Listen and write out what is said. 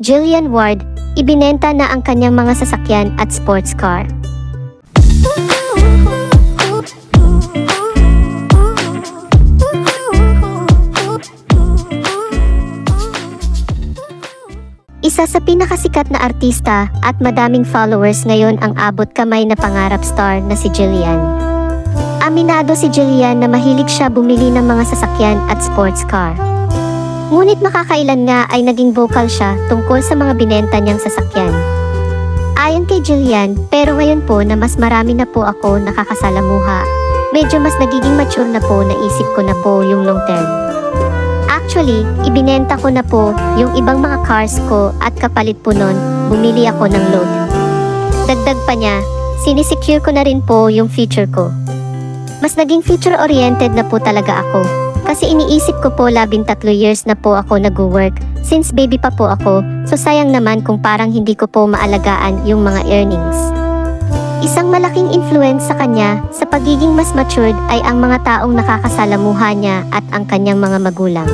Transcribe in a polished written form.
Jillian Ward, ibinenta na ang kanyang mga sasakyan at sports car. Isa sa pinakasikat na artista at madaming followers ngayon ang abot kamay na pangarap star na si Jillian. Aminado si Jillian na mahilig siya bumili ng mga sasakyan at sports car. Ngunit makakailan nga ay naging vocal siya tungkol sa mga binenta niyang sasakyan. Ayon kay Jillian, pero ngayon po na mas marami na po ako nakakasalamuha, medyo mas nagiging mature na po, naisip ko na po yung long term. Actually, ibinenta ko na po yung ibang mga cars ko at kapalit po nun, bumili ako ng load. Dagdag pa niya, sinisecure ko na rin po yung future ko. Mas naging future-oriented na po talaga ako. Kasi iniisip ko po 13 years na po ako nag-work, since baby pa po ako, so sayang naman kung parang hindi ko po maalagaan yung mga earnings. Isang malaking influence sa kanya sa pagiging mas matured ay ang mga taong nakakasalamuha niya at ang kanyang mga magulang.